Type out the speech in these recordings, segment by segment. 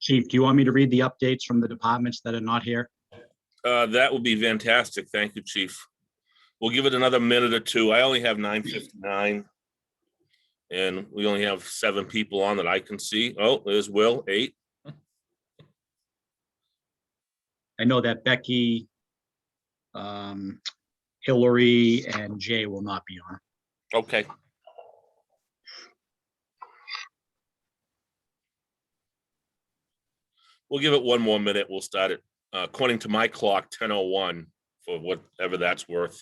Chief, do you want me to read the updates from the departments that are not here? That would be fantastic. Thank you, Chief. We'll give it another minute or two. I only have 9:59. And we only have 7 people on that I can see. Oh, there's Will, 8. I know that Becky, Hillary, and Jay will not be on. Okay. We'll give it one more minute. We'll start it, according to my clock, 10:01 for whatever that's worth.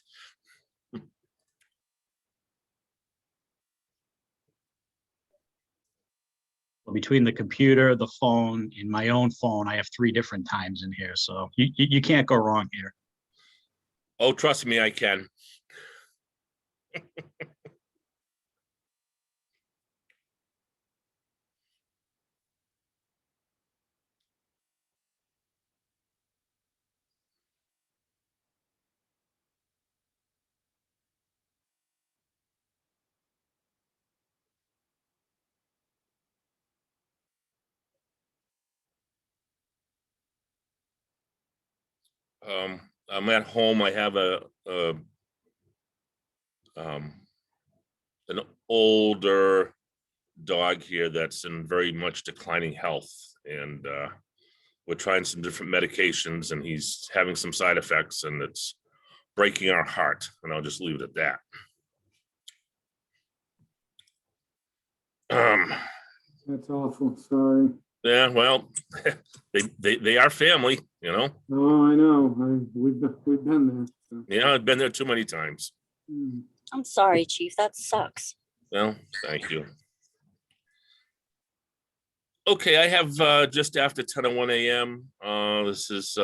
Between the computer, the phone, and my own phone, I have 3 different times in here, so you can't go wrong here. Oh, trust me, I can. I'm at home. I have an older dog here that's in very much declining health, and we're trying some different medications, and he's having some side effects, and it's breaking our heart. And I'll just leave it at that. That's awful. Sorry. Yeah, well, they are family, you know. Oh, I know. We've been there. So. Yeah, I've been there too many times. I'm sorry, Chief. That sucks. Well, thank you. Okay, I have just after 10:01 a.m. This is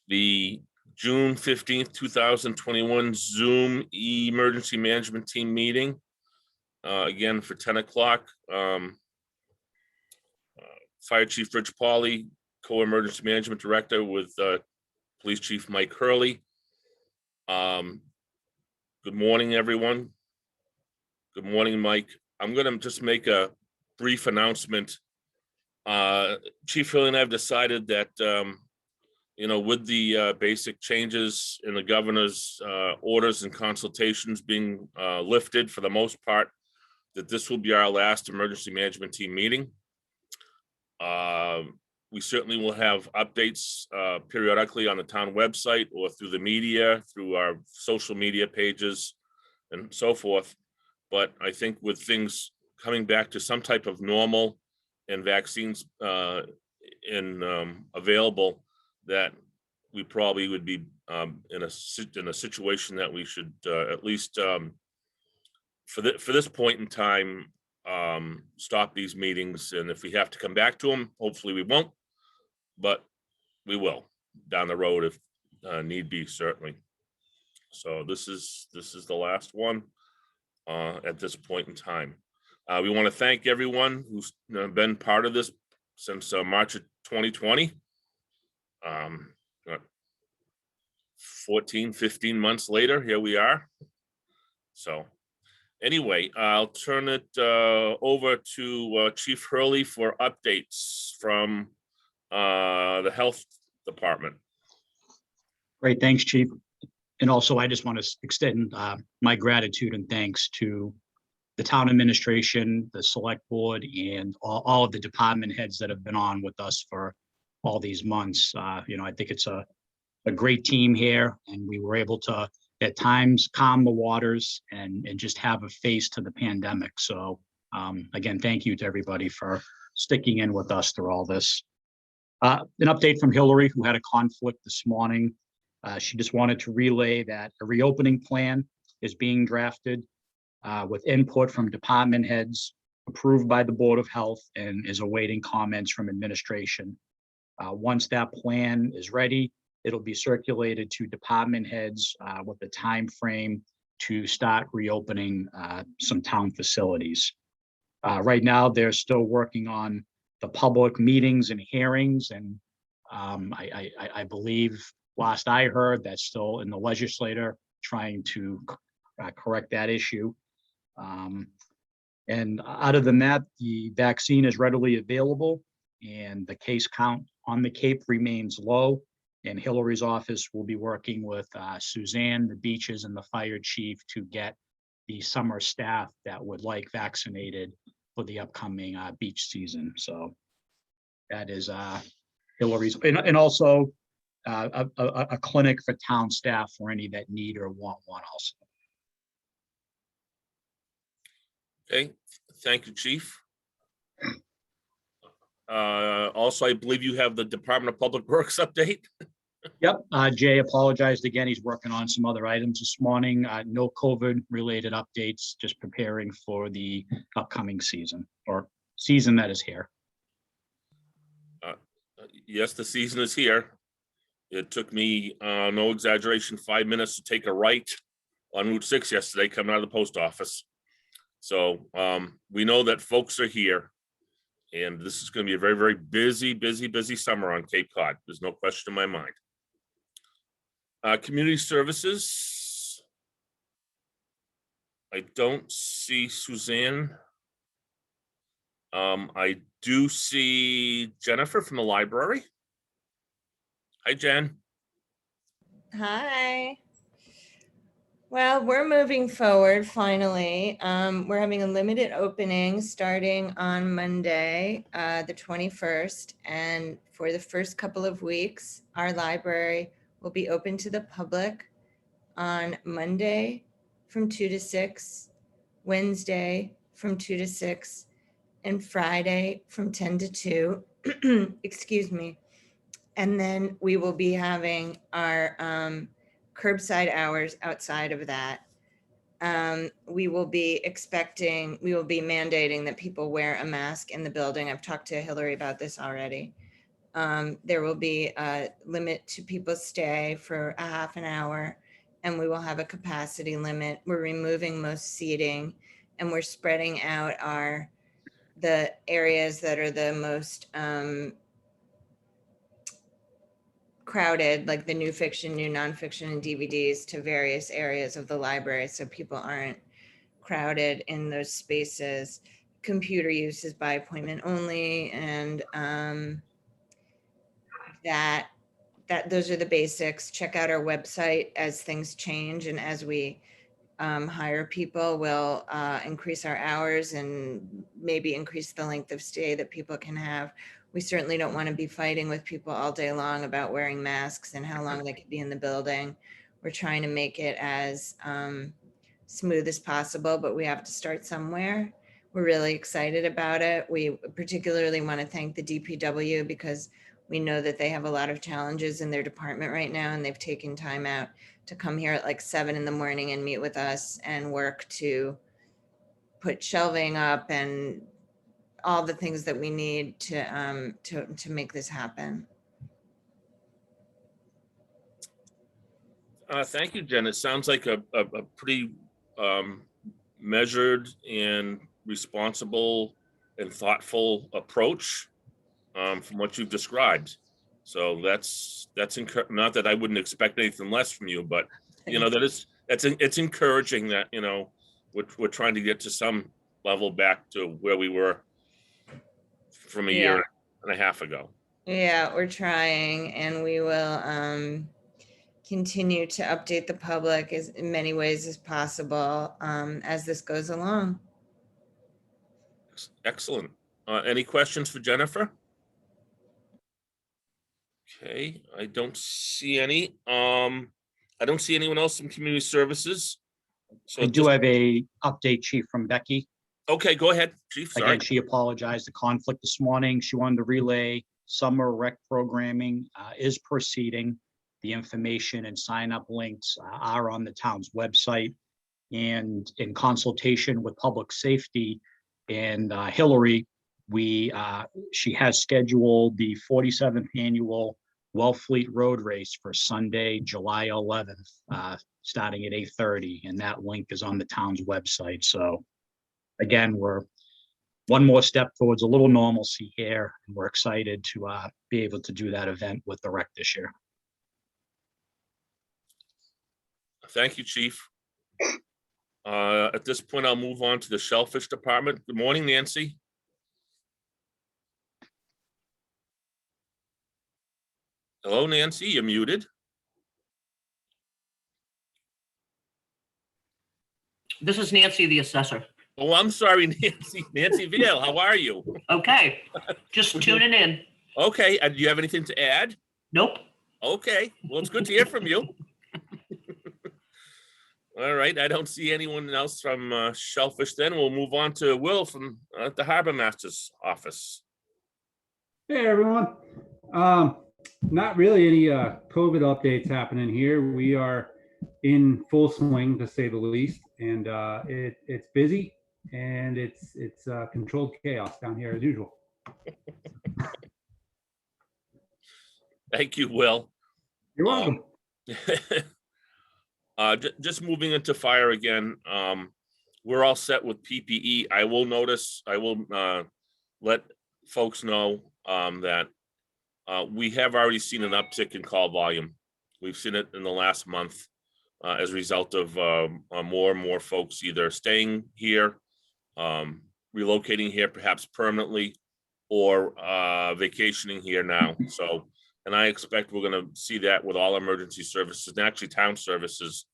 the June 15th, 2021 Zoom Emergency Management Team meeting. Again, for 10 o'clock. Fire Chief Rich Pauley, Co-Emergency Management Director with Police Chief Mike Hurley. Good morning, everyone. Good morning, Mike. I'm going to just make a brief announcement. Chief Hurley and I have decided that, with the basic changes in the governor's orders and consultations being lifted for the most part, that this will be our last emergency management team meeting. We certainly will have updates periodically on the town website or through the media, through our social media pages and so forth. But I think with things coming back to some type of normal and vaccines available, that we probably would be in a situation that we should at least for this point in time stop these meetings. And if we have to come back to them, hopefully we won't, but we will down the road if need be, certainly. So this is the last one at this point in time. We want to thank everyone who's been part of this since March of 2020. 14, 15 months later, here we are. So anyway, I'll turn it over to Chief Hurley for updates from the health department. Great, thanks, Chief. And also, I just want to extend my gratitude and thanks to the town administration, the select board, and all of the department heads that have been on with us for all these months. I think it's a great team here, and we were able to at times calm the waters and just have a face to the pandemic. So again, thank you to everybody for sticking in with us through all this. An update from Hillary, who had a conflict this morning. She just wanted to relay that a reopening plan is being drafted with input from department heads, approved by the Board of Health, and is awaiting comments from administration. Once that plan is ready, it'll be circulated to department heads with a time frame to start reopening some town facilities. Right now, they're still working on the public meetings and hearings, and I believe last I heard that's still in the legislature trying to correct that issue. And other than that, the vaccine is readily available. and the case count on the Cape remains low. And Hillary's office will be working with Suzanne, the beaches, and the fire chief to get the summer staff that would like vaccinated for the upcoming beach season. So that is Hillary's, and also a clinic for town staff for any that need or want one also. Okay, thank you, Chief. Also, I believe you have the Department of Public Works update. Yep, Jay apologized again. He's working on some other items this morning. No COVID related updates, just preparing for the upcoming season or season that is here. Yes, the season is here. It took me, no exaggeration, 5 minutes to take a right on Route 6 yesterday coming out of the post office. So we know that folks are here, and this is going to be a very, very busy summer on Cape Cod. There's no question in my mind. Community services. I don't see Suzanne. I do see Jennifer from the library. Hi, Jen. Hi. Well, we're moving forward finally. We're having a limited opening starting on Monday, the 21st. And for the first couple of weeks, our library will be open to the public on Monday from 2 to 6, Wednesday from 2 to 6, and Friday from 10 to 2. Excuse me. And then we will be having our curbside hours outside of that. We will be mandating that people wear a mask in the building. I've talked to Hillary about this already. There will be a limit to people's stay for a half an hour, and we will have a capacity limit. We're removing most seating, and we're spreading out the areas that are the most crowded, like the new fiction, new nonfiction, and DVDs to various areas of the library, so people aren't crowded in those spaces. Computer use is by appointment only, and those are the basics. Check out our website as things change, and as we hire people, we'll increase our hours and maybe increase the length of stay that people can have. We certainly don't want to be fighting with people all day long about wearing masks and how long they could be in the building. We're trying to make it as smooth as possible, but we have to start somewhere. We're really excited about it. We particularly want to thank the DPW because we know that they have a lot of challenges in their department right now, and they've taken time out to come here at like 7 in the morning and meet with us and work to put shelving up and all the things that we need to make this happen. Thank you, Jen. It sounds like a pretty measured and responsible and thoughtful approach from what you've described. So that's not that I wouldn't expect anything less from you, but you know it's encouraging that we're trying to get to some level back to where we were from a year and a half ago. Yeah, we're trying, and we will continue to update the public in many ways as possible as this goes along. Excellent. Any questions for Jennifer? Okay, I don't see any. I don't see anyone else in community services. So I do have a update, Chief, from Becky. Okay, go ahead, Chief. Sorry. Again, she apologized the conflict this morning. She wanted to relay summer rec programming is proceeding. The information and sign up links are on the town's website, and in consultation with public safety and Hillary, she has scheduled the 47th annual Wellfleet Road Race for Sunday, July 11th, starting at 8:30, and that link is on the town's website. So again, we're one more step towards a little normalcy here, and we're excited to be able to do that event with the rec this year. Thank you, Chief. At this point, I'll move on to the Shellfish Department. Good morning, Nancy. Hello, Nancy, you're muted. This is Nancy, the assessor. Oh, I'm sorry, Nancy Vale, how are you? Okay, just tuning in. Okay, do you have anything to add? Nope. Okay, well, it's good to hear from you. All right, I don't see anyone else from Shellfish. Then we'll move on to Will from the Harbor Master's office. Hey, everyone. Not really any COVID updates happening here. We are in full swing, to say the least, and it's busy and it's controlled chaos down here as usual. Thank you, Will. You're welcome. Just moving into fire again. We're all set with PPE. I will let folks know that we have already seen an uptick in call volume. We've seen it in the last month as a result of more and more folks either staying here, relocating here perhaps permanently, or vacationing here now. So, and I expect we're going to see that with all emergency services and actually town services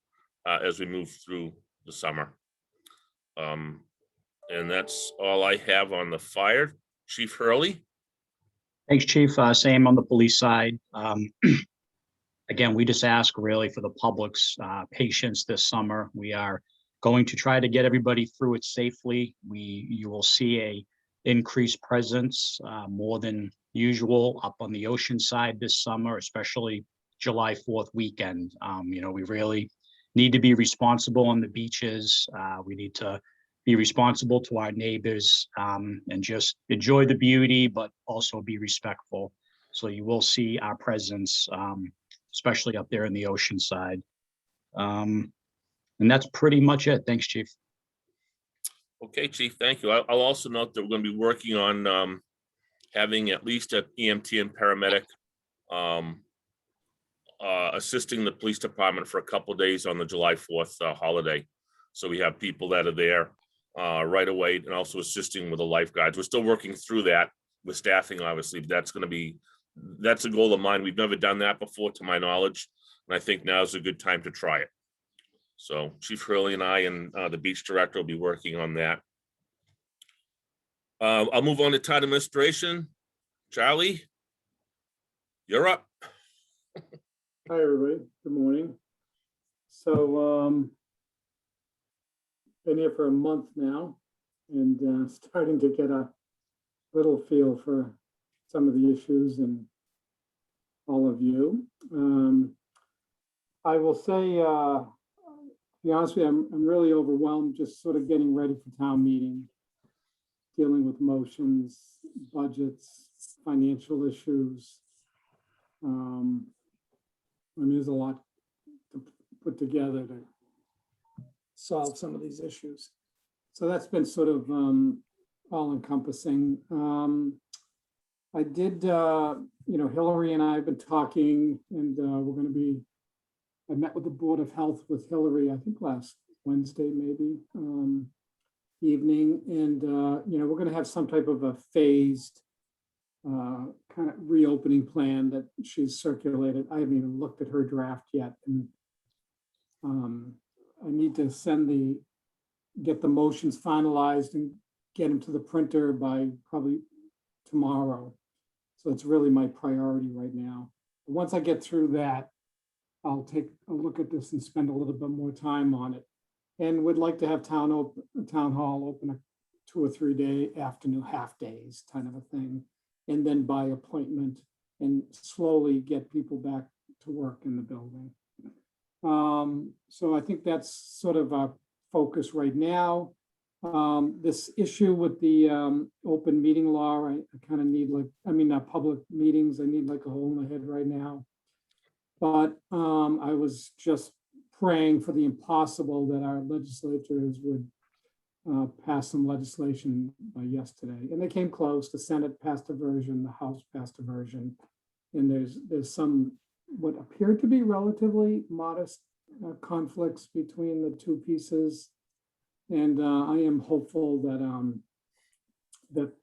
as we move through the summer. And that's all I have on the fire. Chief Hurley. Thanks, Chief. Same on the police side. Again, we just ask really for the public's patience this summer. We are going to try to get everybody through it safely. You will see a increased presence more than usual up on the ocean side this summer, especially July 4th weekend. We really need to be responsible on the beaches. We need to be responsible to our neighbors and just enjoy the beauty, but also be respectful. So you will see our presence, especially up there in the ocean side. And that's pretty much it. Thanks, Chief. Okay, Chief, thank you. I'll also note that we're going to be working on having at least an EMT and paramedic assisting the police department for a couple of days on the July 4th holiday. So we have people that are there right away and also assisting with the lifeguards. We're still working through that with staffing, obviously. That's a goal of mine. We've never done that before, to my knowledge. And I think now is a good time to try it. So Chief Hurley and I and the beach director will be working on that. I'll move on to town administration. Charlie, you're up. Hi, everybody. Good morning. So, been here for a month now and starting to get a little feel for some of the issues and all of you. I will say, to be honest with you, I'm really overwhelmed just sort of getting ready for town meeting, dealing with motions, budgets, financial issues. There's a lot to put together to solve some of these issues. So that's been sort of all encompassing. I did, Hillary and I have been talking, and I met with the Board of Health with Hillary, I think last Wednesday, maybe, evening. And, we're going to have some type of a phased kind of reopening plan that she's circulated. I haven't even looked at her draft yet. And I need to get the motions finalized and get them to the printer by probably tomorrow. So it's really my priority right now. Once I get through that, I'll take a look at this and spend a little bit more time on it. And would like to have town hall open a 2 or 3 day afternoon, half days kind of a thing. And then by appointment and slowly get people back to work in the building. So I think that's sort of our focus right now. This issue with the open meeting law, I kind of need public meetings, I need like a hole in the head right now. But I was just praying for the impossible that our legislators would pass some legislation by yesterday. And they came close. The Senate passed a version, the House passed a version. And there's some what appeared to be relatively modest conflicts between the two pieces. And I am hopeful that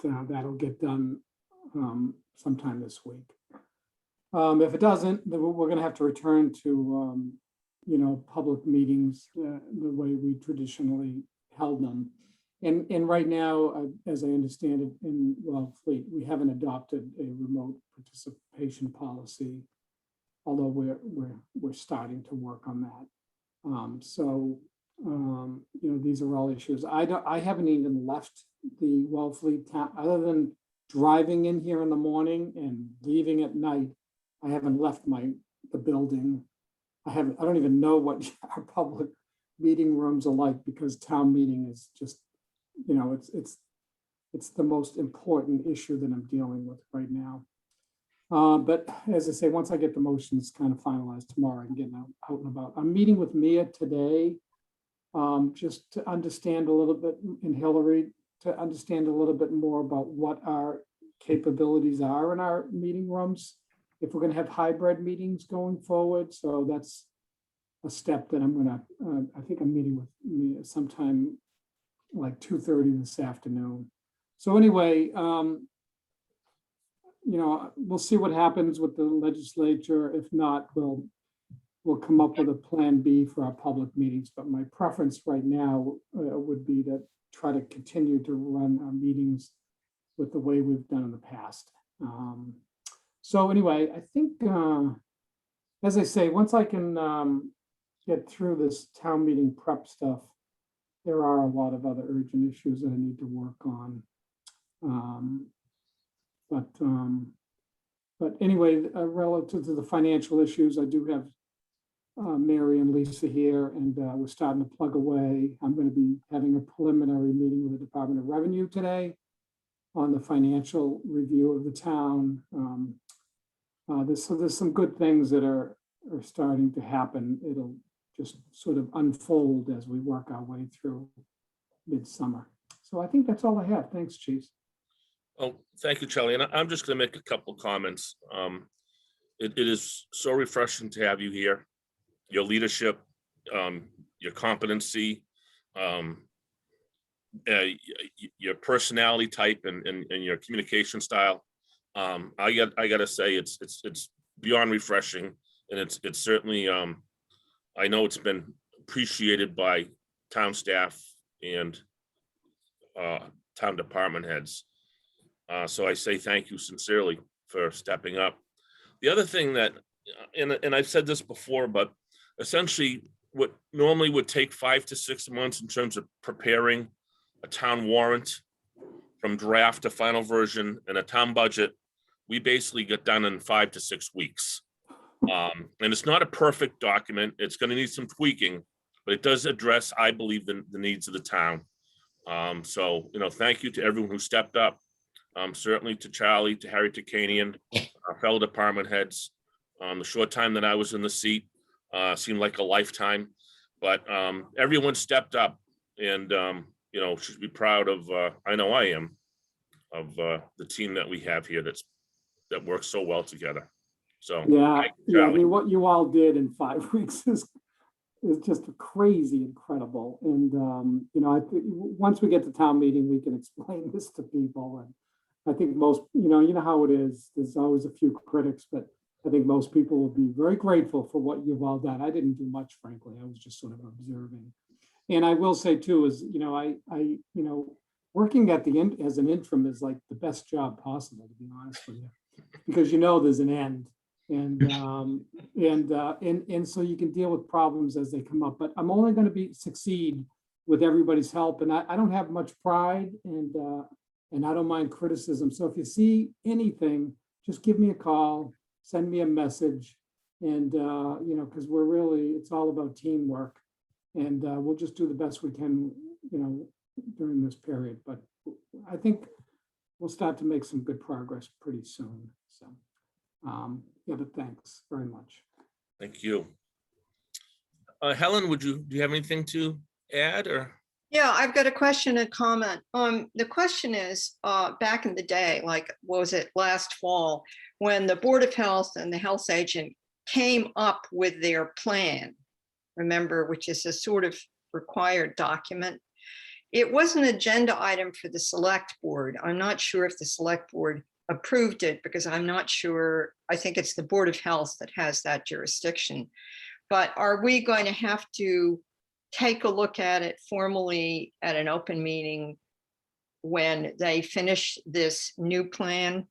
that'll get done sometime this week. If it doesn't, then we're gonna have to return to, public meetings, the way we traditionally held them. And right now, as I understand it, in Wellfleet, we haven't adopted a remote participation policy, although we're starting to work on that. These are all issues. I haven't even left the Wellfleet town, other than driving in here in the morning and leaving at night. I haven't left the building. I don't even know what our public meeting rooms are like, because town meeting is just, it's the most important issue that I'm dealing with right now. But as I say, once I get the motions kind of finalized tomorrow, I can get out and about. I'm meeting with Mia today, just to understand a little bit, and Hillary, to understand a little bit more about what our capabilities are in our meeting rooms, if we're going to have hybrid meetings going forward. So that's a step that I'm gonna, I think I'm meeting with Mia sometime like 2:30 this afternoon. So anyway, we'll see what happens with the legislature. If not, we'll come up with a plan B for our public meetings. But my preference right now would be to try to continue to run our meetings with the way we've done in the past. So anyway, I think, as I say, once I can get through this town meeting prep stuff, there are a lot of other urgent issues that I need to work on. But anyway, relative to the financial issues, I do have Mary and Lisa here, and we're starting to plug away. I'm going to be having a preliminary meeting with the Department of Revenue today on the financial review of the town. There's some good things that are starting to happen. It'll just sort of unfold as we work our way through midsummer. So I think that's all I have. Thanks, Chief. Oh, thank you, Charlie. And I'm just going to make a couple comments. It is so refreshing to have you here. Your leadership, your competency, your personality type, and your communication style. I got to say, it's beyond refreshing, and it's certainly. I know it's been appreciated by town staff and town department heads. So I say thank you sincerely for stepping up. The other thing that, and I've said this before, but essentially what normally would take 5 to 6 months in terms of preparing a town warrant from draft to final version and a town budget, we basically get done in 5 to 6 weeks. And it's not a perfect document. It's going to need some tweaking, but it does address, I believe, the needs of the town. So, thank you to everyone who stepped up. Certainly to Charlie, to Harry Takanian, our fellow department heads. The short time that I was in the seat seemed like a lifetime, but everyone stepped up, and should be proud of. I know I am, of the team that we have here that works so well together. So yeah, I mean, what you all did in 5 weeks is just crazy incredible. And I think once we get to town meeting, we can explain this to people. And I think most, you know how it is. There's always a few critics, but I think most people will be very grateful for what you've all done. I didn't do much, frankly. I was just sort of observing. And I will say too, is working at the end as an interim is like the best job possible, to be honest with you, because there's an end. And so you can deal with problems as they come up. But I'm only going to succeed with everybody's help. And I don't have much pride, and I don't mind criticism. So if you see anything, just give me a call, send me a message, and because it's all about teamwork, and we'll just do the best we can, during this period. But I think we'll start to make some good progress pretty soon. So. But thanks very much. Thank you. Helen, do you have anything to add, or? Yeah, I've got a question and comment. The question is, back in the day, like, what was it, last fall, when the Board of Health and the health agent came up with their plan, remember, which is a sort of required document. It was an agenda item for the select board. I'm not sure if the select board approved it because I'm not sure, I think it's the Board of Health that has that jurisdiction. But are we going to have to take a look at it formally at an open meeting when they finish this new plan?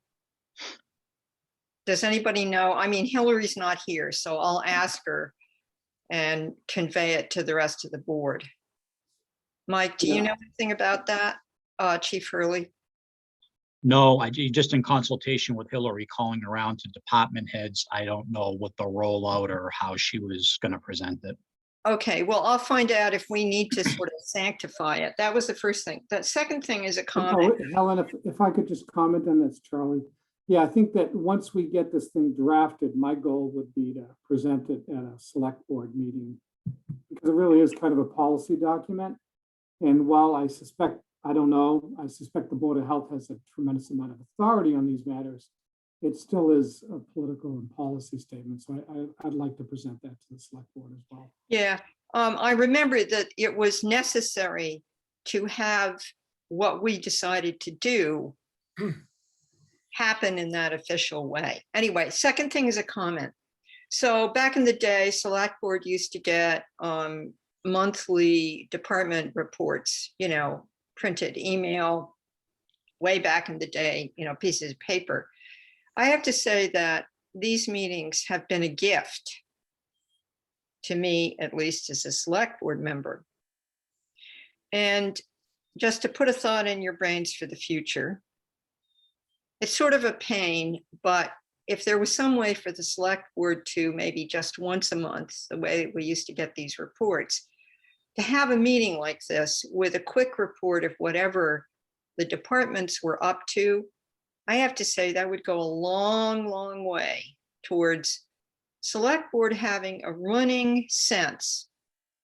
Does anybody know? I mean, Hillary's not here, so I'll ask her and convey it to the rest of the board. Mike, do you know anything about that, Chief Hurley? No, just in consultation with Hillary, calling around to department heads. I don't know what the rollout or how she was going to present it. Okay, well, I'll find out if we need to sort of sanctify it. That was the first thing. The second thing is a comment. Oh, Helen, if I could just comment on this, Charlie. Yeah, I think that once we get this thing drafted, my goal would be to present it at a select board meeting, because it really is kind of a policy document. And while I suspect, I don't know, I suspect the Board of Health has a tremendous amount of authority on these matters, it still is a political and policy statement. So I'd like to present that to the select board as well. Yeah, I remember that it was necessary to have what we decided to do happen in that official way. Anyway, second thing is a comment. So back in the day, select board used to get monthly department reports, you know, printed email way back in the day, you know, pieces of paper. I have to say that these meetings have been a gift to me, at least as a select board member. And just to put a thought in your brains for the future, it's sort of a pain, but if there was some way for the select board to maybe just once a month, the way we used to get these reports, to have a meeting like this with a quick report of whatever the departments were up to, I have to say that would go a long, long way towards select board having a running sense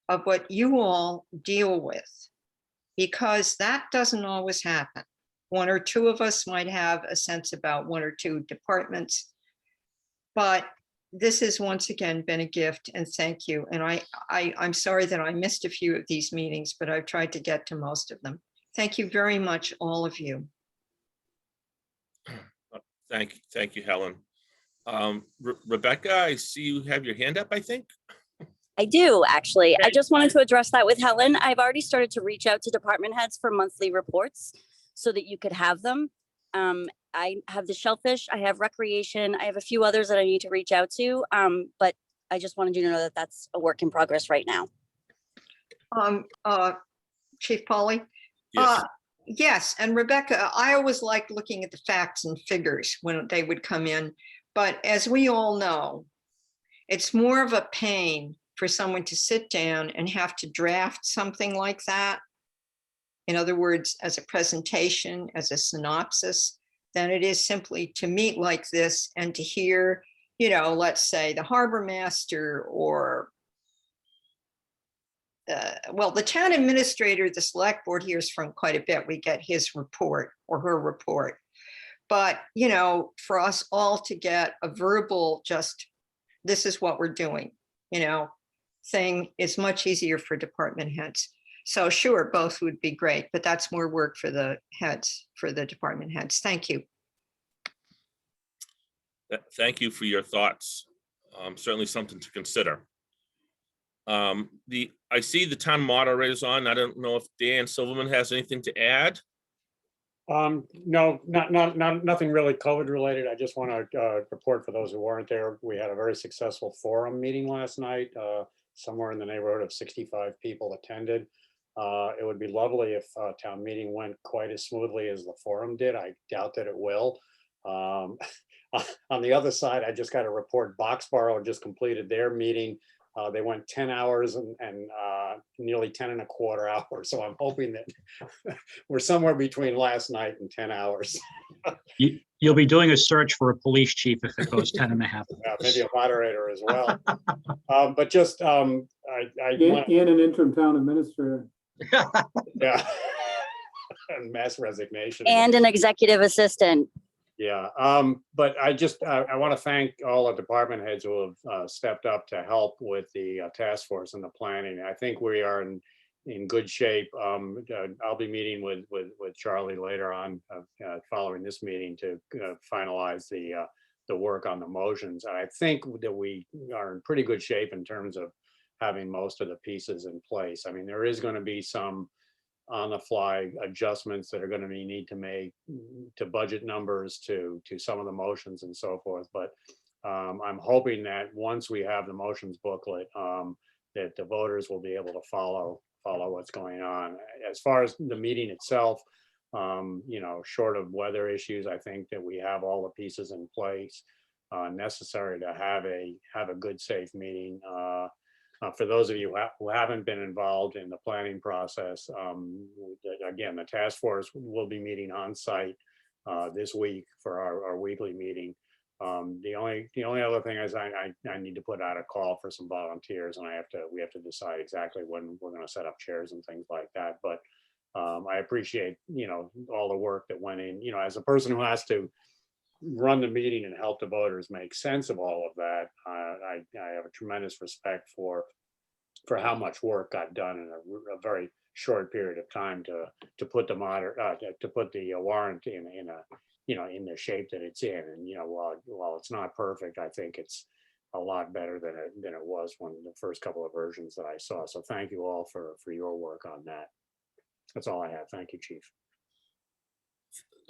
of what you all deal with, because that doesn't always happen. One or two of us might have a sense about one or two departments, but this has once again been a gift, and thank you. And I'm sorry that I missed a few of these meetings, but I've tried to get to most of them. Thank you very much, all of you. Thank you, Helen. Rebecca, I see you have your hand up, I think. I do, actually. I just wanted to address that with Helen. I've already started to reach out to department heads for monthly reports so that you could have them. I have the shellfish, I have recreation, I have a few others that I need to reach out to, but I just wanted you to know that that's a work in progress right now. Chief Polly? Yes. Yes, and Rebecca, I always liked looking at the facts and figures when they would come in, but as we all know, it's more of a pain for someone to sit down and have to draft something like that. In other words, as a presentation, as a synopsis, than it is simply to meet like this and to hear, you know, let's say the harbor master or well, the town administrator, the select board hears from quite a bit. We get his report or her report. But, you know, for us all to get a verbal, just this is what we're doing, you know, thing is much easier for department heads. So sure, both would be great, but that's more work for the heads, for the department heads. Thank you. Thank you for your thoughts. Certainly something to consider. I see the town moderator's on. I don't know if Dan Silverman has anything to add. No, nothing really COVID related. I just want to report for those who weren't there. We had a very successful forum meeting last night. Somewhere in the neighborhood of 65 people attended. It would be lovely if town meeting went quite as smoothly as the forum did. I doubt that it will. On the other side, I just got a report Boxborough just completed their meeting. They went 10 hours and nearly 10 and a quarter hours. So I'm hoping that we're somewhere between last night and 10 hours. You'll be doing a search for a police chief if it goes 10 and a half. Maybe a moderator as well. But just, And an interim town administrator. yeah, and mass resignation. And an executive assistant. Yeah, but I want to thank all the department heads who have stepped up to help with the task force and the planning. I think we are in good shape. I'll be meeting with Charlie later on, following this meeting, to finalize the work on the motions. And I think that we are in pretty good shape in terms of having most of the pieces in place. I mean, there is going to be some on the fly adjustments that are going to be need to make to budget numbers, to some of the motions and so forth. But I'm hoping that once we have the motions booklet, that the voters will be able to follow what's going on. As far as the meeting itself, you know, short of weather issues, I think that we have all the pieces in place necessary to have a good, safe meeting. For those of you who haven't been involved in the planning process, again, the task force will be meeting on site this week for our weekly meeting. The only other thing is I need to put out a call for some volunteers, and we have to decide exactly when we're going to set up chairs and things like that. But I appreciate, you know, all the work that went in, you know, as a person who has to run the meeting and help the voters make sense of all of that. I have a tremendous respect for how much work got done in a very short period of time to put the warrant in a, you know, in the shape that it's in. And, you know, while it's not perfect, I think it's a lot better than it was when the first couple of versions that I saw. So thank you all for your work on that. That's all I have. Thank you, Chief.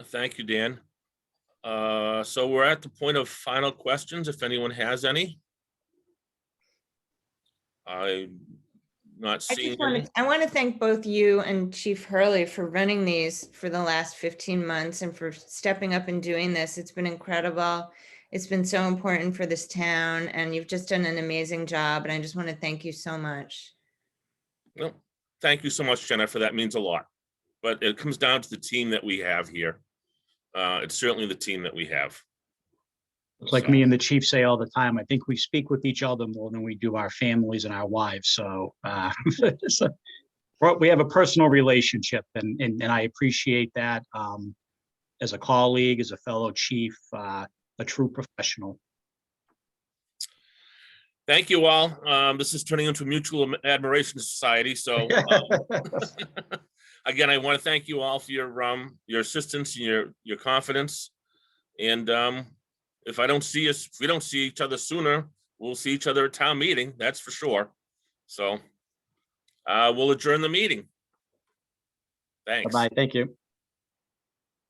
Thank you, Dan. So we're at the point of final questions, if anyone has any. I'm not seeing any. I want to thank both you and Chief Hurley for running these for the last 15 months and for stepping up and doing this. It's been incredible. It's been so important for this town, and you've just done an amazing job. And I just want to thank you so much. Well, thank you so much, Jennifer. That means a lot. But it comes down to the team that we have here. It's certainly the team that we have. Like me and the chief say all the time, I think we speak with each other more than we do our families and our wives. So we have a personal relationship, and I appreciate that as a colleague, as a fellow chief, a true professional. Thank you all. This is turning into a mutual admiration society. So again, I want to thank you all for your assistance and your confidence. And if we don't see each other sooner, we'll see each other at town meeting. That's for sure. So we'll adjourn the meeting. Thanks. Bye-bye. Thank you.